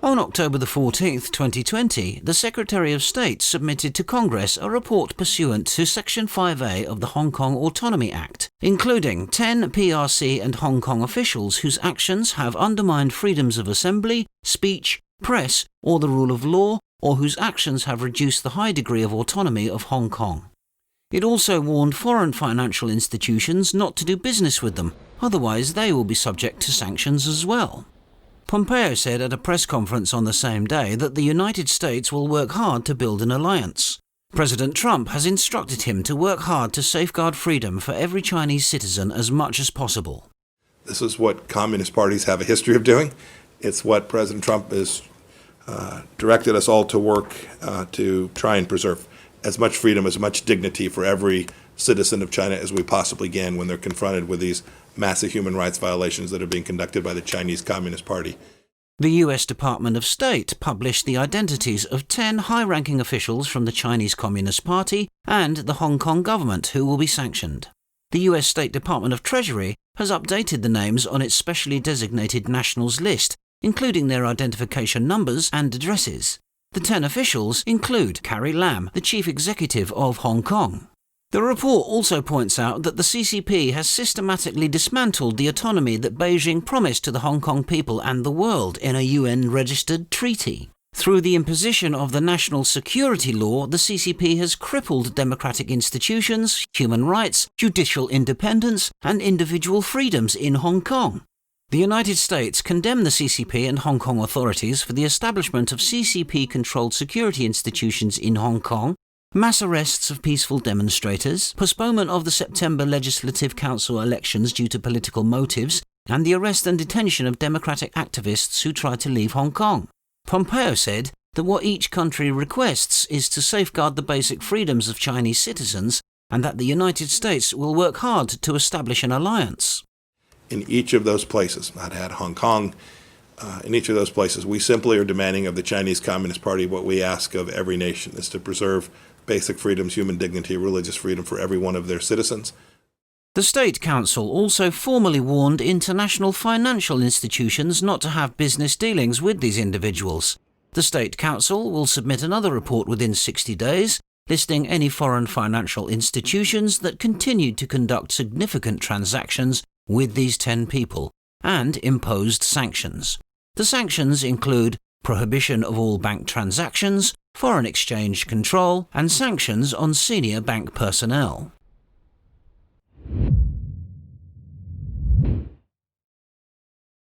On October 14, 2020, the Secretary of State submitted to Congress a report pursuant to Section 5A of the Hong Kong Autonomy Act, including 10 PRC and Hong Kong officials whose actions have undermined freedoms of assembly, speech, press, or the rule of law, or whose actions have reduced the high degree of autonomy of Hong Kong. It also warned foreign financial institutions not to do business with them, otherwise they will be subject to sanctions as well. Pompeo said at a press conference on the same day that the United States will work hard to build an alliance. President Trump has instructed him to work hard to safeguard freedom for every Chinese citizen as much as possible. This is what communist parties have a history of doing. It's what President Trump has directed us all to work to try and preserve as much freedom, as much dignity for every citizen of China as we possibly can when they're confronted with these massive human rights violations that are being conducted by the Chinese Communist Party. The US Department of State published the identities of 10 high-ranking officials from the Chinese Communist Party and the Hong Kong government who will be sanctioned. The US State Department of Treasury has updated the names on its specially designated nationals list, including their identification numbers and addresses. The 10 officials include Carrie Lam, the chief executive of Hong Kong. The report also points out that the CCP has systematically dismantled the autonomy that Beijing promised to the Hong Kong people and the world in a UN-registered treaty. Through the imposition of the national security law, the CCP has crippled democratic institutions, human rights, judicial independence, and individual freedoms in Hong Kong. The United States condemned the CCP and Hong Kong authorities for the establishment of CCP-controlled security institutions in Hong Kong, mass arrests of peaceful demonstrators, postponement of the September Legislative Council elections due to political motives, and the arrest and detention of democratic activists who tried to leave Hong Kong. Pompeo said that what each country requests is to safeguard the basic freedoms of Chinese citizens and that the United States will work hard to establish an alliance. In each of those places, not at Hong Kong, in each of those places, we simply are demanding of the Chinese Communist Party what we ask of every nation is to preserve basic freedoms, human dignity, religious freedom for every one of their citizens. The State Council also formally warned international financial institutions not to have business dealings with these individuals. The State Council will submit another report within 60 days, listing any foreign financial institutions that continued to conduct significant transactions with these 10 people, and imposed sanctions. The sanctions include prohibition of all bank transactions, foreign exchange control, and sanctions on senior bank personnel.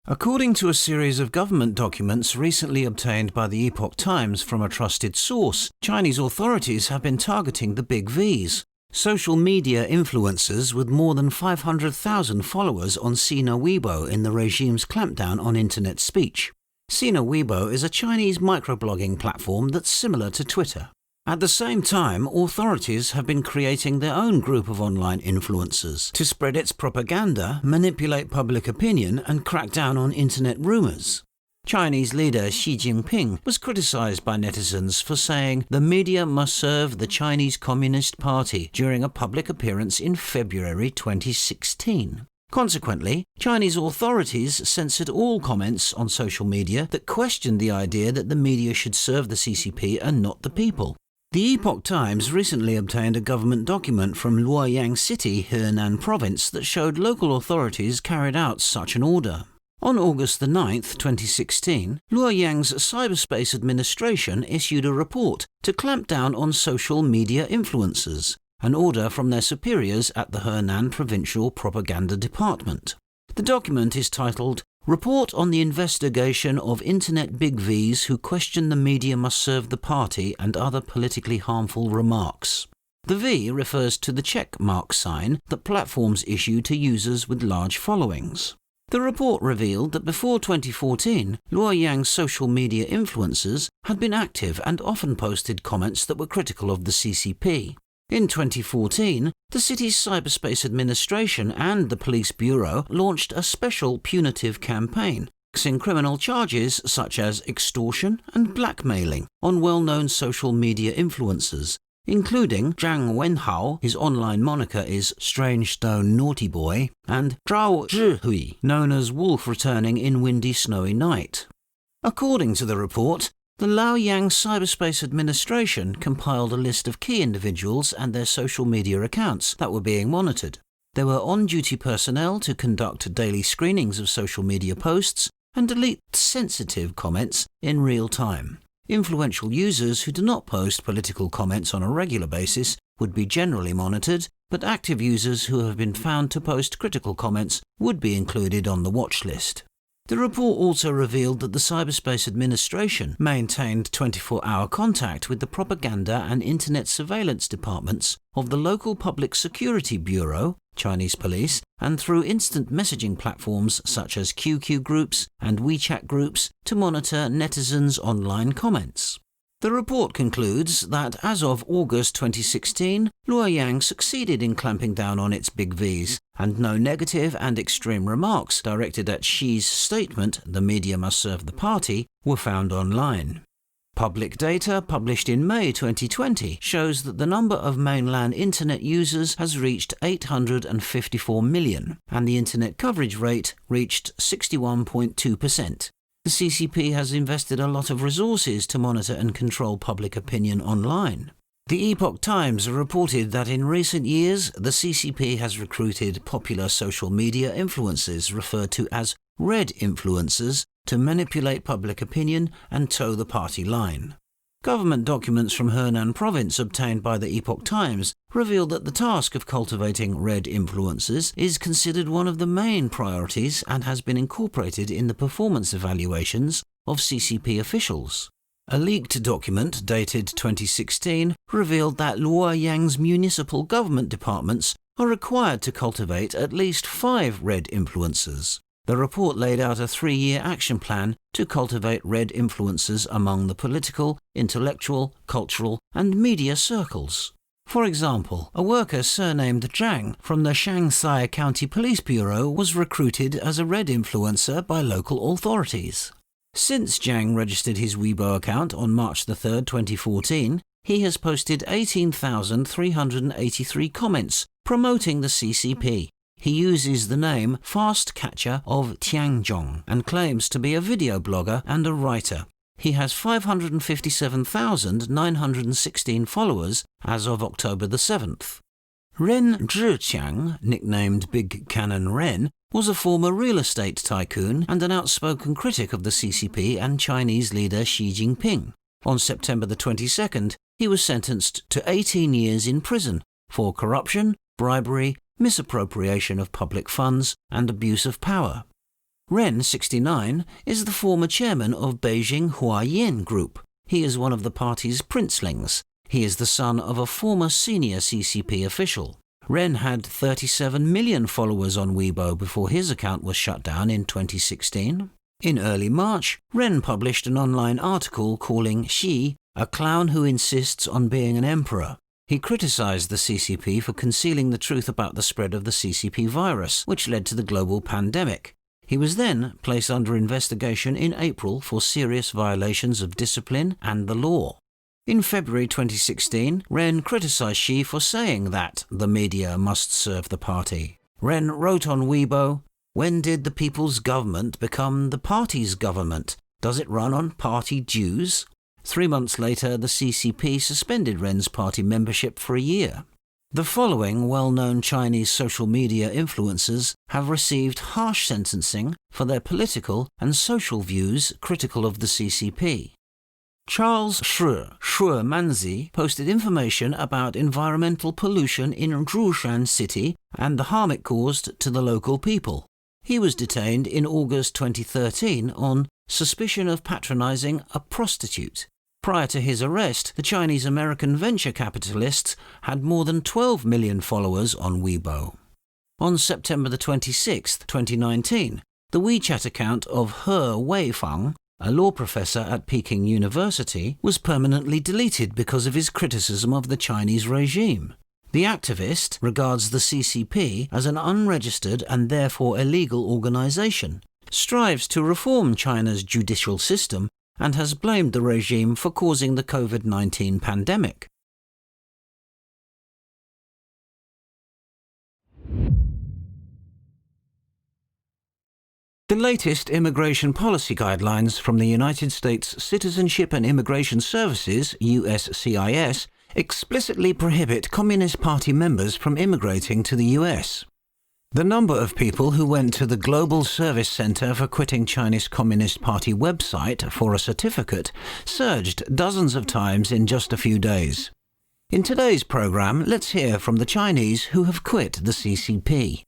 According to a series of government documents recently obtained by the Epoch Times from a trusted source, Chinese authorities have been targeting the Big Vs, social media influencers with more than 500,000 followers on Sina Weibo in the regime's clampdown on internet speech. Sina Weibo is a Chinese microblogging platform that's similar to Twitter. At the same time, authorities have been creating their own group of online influencers to spread its propaganda, manipulate public opinion, and crack down on internet rumors. Chinese leader Xi Jinping was criticized by netizens for saying the media must serve the Chinese Communist Party during a public appearance in February 2016. Consequently, Chinese authorities censored all comments on social media that questioned the idea that the media should serve the CCP and not the people. The Epoch Times recently obtained a government document from Luoyang City, Henan Province, that showed local authorities carried out such an order. On August 9, 2016, Luoyang's Cyberspace Administration issued a report to clamp down on social media influencers, an order from their superiors at the Henan Provincial Propaganda Department. The document is titled Report on the Investigation of Internet Big Vs Who Question the Media Must Serve the Party and Other Politically Harmful Remarks. The V refers to the check mark sign that platforms issue to users with large followings. The report revealed that before 2014, Luoyang's social media influencers had been active and often posted comments that were critical of the CCP. In 2014, the city's Cyberspace Administration and the Police Bureau launched a special punitive campaign, fixing criminal charges such as extortion and blackmailing on well-known social media influencers, including Zhang Wenhao, his online moniker is Strange Stone Naughty Boy, and Zhao Zhihui, known as Wolf Returning in Windy Snowy Night. According to the report, the Laoyang Cyberspace Administration compiled a list of key individuals and their social media accounts that were being monitored. There were on-duty personnel to conduct daily screenings of social media posts and delete sensitive comments in real time. Influential users who do not post political comments on a regular basis would be generally monitored, but active users who have been found to post critical comments would be included on the watch list. The report also revealed that the Cyberspace Administration maintained 24-hour contact with the propaganda and internet surveillance departments of the local Public Security Bureau, Chinese police, and through instant messaging platforms such as QQ groups and WeChat groups to monitor netizens' online comments. The report concludes that as of August 2016, Luoyang succeeded in clamping down on its big Vs, and no negative and extreme remarks directed at Xi's statement, "The media must serve the party," were found online. Public data published in May 2020 shows that the number of mainland internet users has reached 854 million, and the internet coverage rate reached 61.2%. The CCP has invested a lot of resources to monitor and control public opinion online. The Epoch Times reported that in recent years, the CCP has recruited popular social media influencers referred to as red influencers to manipulate public opinion and toe the party line. Government documents from Henan province obtained by the Epoch Times reveal that the task of cultivating red influencers is considered one of the main priorities and has been incorporated in the performance evaluations of CCP officials. A leaked document dated 2016 revealed that Luoyang's municipal government departments are required to cultivate at least 5 red influencers. The report laid out a 3-year action plan to cultivate red influencers among the political, intellectual, cultural, and media circles. For example, a worker surnamed Zhang from the Shanxi County Police Bureau was recruited as a red influencer by local authorities. Since Zhang registered his Weibo account on March 3, 2014, he has posted 18,383 comments promoting the CCP. He uses the name Fast Catcher of Tianzhong and claims to be a video blogger and a writer. He has 557,916 followers as of October 7th. Ren Zhiqiang, nicknamed Big Cannon Ren, was a former real estate tycoon and an outspoken critic of the CCP and Chinese leader Xi Jinping. On September 22nd, he was sentenced to 18 years in prison for corruption, bribery, misappropriation of public funds, and abuse of power. Ren, 69, is the former chairman of Beijing Huayan Group. He is one of the party's princelings. He is the son of a former senior CCP official. Ren had 37 million followers on Weibo before his account was shut down in 2016. In early March, Ren published an online article calling Xi a clown who insists on being an emperor. He criticized the CCP for concealing the truth about the spread of the CCP virus, which led to the global pandemic. He was then placed under investigation in April for serious violations of discipline and the law. In February 2016, Ren criticized Xi for saying that the media must serve the party. Ren wrote on Weibo, "When did the people's government become the party's government? Does it run on party dues?" 3 months later, the CCP suspended Ren's party membership for a year. The following well-known Chinese social media influencers have received harsh sentencing for their political and social views critical of the CCP. Charles Shu Manzi posted information about environmental pollution in Zhushan City and the harm it caused to the local people. He was detained in August 2013 on suspicion of patronizing a prostitute. Prior to his arrest, the Chinese-American venture capitalists had more than 12 million followers on Weibo. On September 26, 2019, the WeChat account of He Weifang, a law professor at Peking University, was permanently deleted because of his criticism of the Chinese regime. The activist regards the CCP as an unregistered and therefore illegal organization, strives to reform China's judicial system, and has blamed the regime for causing the COVID-19 pandemic. The latest immigration policy guidelines from the United States Citizenship and Immigration Services, USCIS, explicitly prohibit Communist Party members from immigrating to the US. The number of people who went to the Global Service Center for Quitting Chinese Communist Party website for a certificate surged dozens of times in just a few days. In today's program, let's hear from the Chinese who have quit the CCP.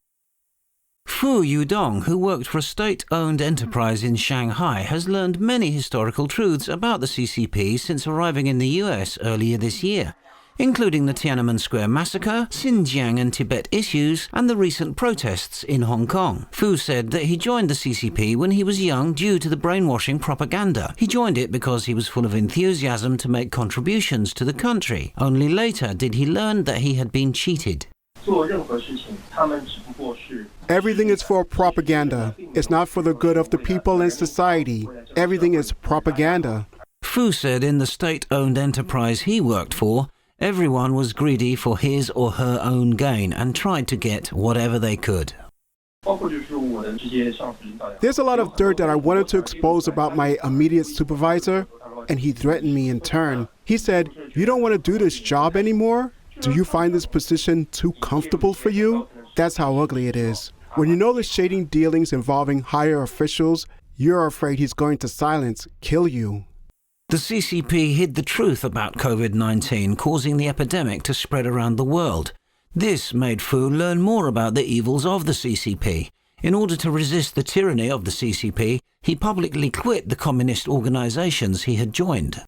Fu Yudong, who worked for a state-owned enterprise in Shanghai, has learned many historical truths about the CCP since arriving in the US earlier this year, including the Tiananmen Square massacre, Xinjiang and Tibet issues, and the recent protests in Hong Kong. Fu said that he joined the CCP when he was young due to the brainwashing propaganda. He joined it because he was full of enthusiasm to make contributions to the country. Only later did he learn that he had been cheated. Everything is for propaganda. It's not for the good of the people and society. Everything is propaganda. Fu said in the state-owned enterprise he worked for, everyone was greedy for his or her own gain and tried to get whatever they could. There's a lot of dirt that I wanted to expose about my immediate supervisor, and he threatened me in turn. He said, "You don't want to do this job anymore? Do you find this position too comfortable for you?" That's how ugly it is. When you know the shady dealings involving higher officials, you're afraid he's going to silence, kill you. The CCP hid the truth about COVID-19, causing the epidemic to spread around the world. This made Fu learn more about the evils of the CCP. In order to resist the tyranny of the CCP, he publicly quit the communist organizations he had joined.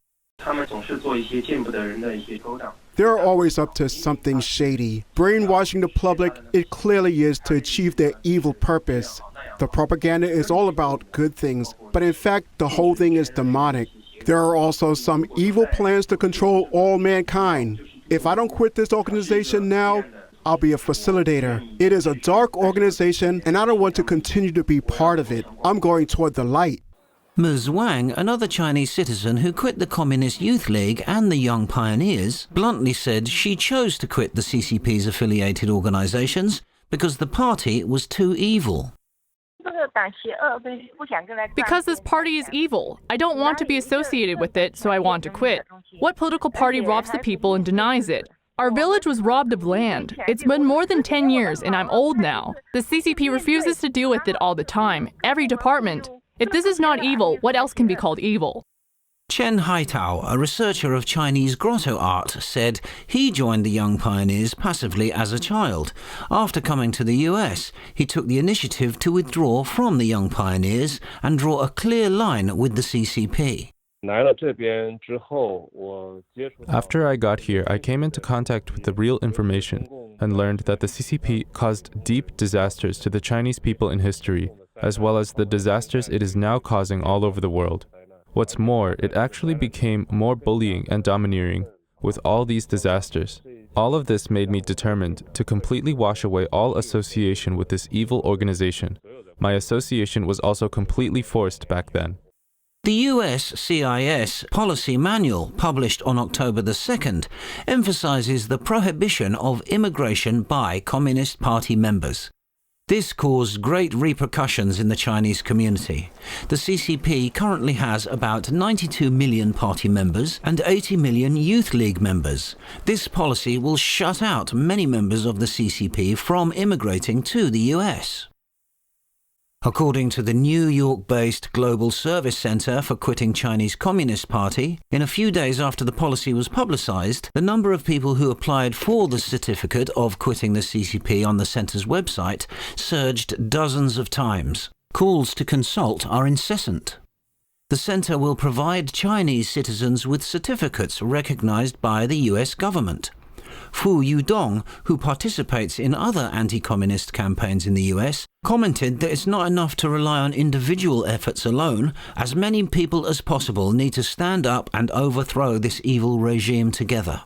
They're always up to something shady. Brainwashing the public, it clearly is to achieve their evil purpose. The propaganda is all about good things, but in fact, the whole thing is demonic. There are also some evil plans to control all mankind. If I don't quit this organization now, I'll be a facilitator. It is a dark organization, and I don't want to continue to be part of it. I'm going toward the light. Ms. Wang, another Chinese citizen who quit the Communist Youth League and the Young Pioneers, bluntly said she chose to quit the CCP's affiliated organizations because the party was too evil. Because this party is evil. I don't want to be associated with it, so I want to quit. What political party robs the people and denies it? Our village was robbed of land. It's been more than 10 years, and I'm old now. The CCP refuses to deal with it all the time, every department. If this is not evil, what else can be called evil? Chen Haitao, a researcher of Chinese grotto art, said he joined the Young Pioneers passively as a child. After coming to the US, he took the initiative to withdraw from the Young Pioneers and draw a clear line with the CCP. After I got here, I came into contact with the real information and learned that the CCP caused deep disasters to the Chinese people in history, as well as the disasters it is now causing all over the world. What's more, it actually became more bullying and domineering with all these disasters. All of this made me determined to completely wash away all association with this evil organization. My association was also completely forced back then. The USCIS policy manual, published on October the 2nd, emphasizes the prohibition of immigration by Communist Party members. This caused great repercussions in the Chinese community. The CCP currently has about 92 million party members and 80 million Youth League members. This policy will shut out many members of the CCP from immigrating to the US. According to the New York-based Global Service Center for Quitting Chinese Communist Party, in a few days after the policy was publicized, the number of people who applied for the certificate of quitting the CCP on the center's website surged dozens of times. Calls to consult are incessant. The center will provide Chinese citizens with certificates recognized by the US government. Fu Yudong, who participates in other anti-communist campaigns in the US, commented that it's not enough to rely on individual efforts alone. As many people as possible need to stand up and overthrow this evil regime together.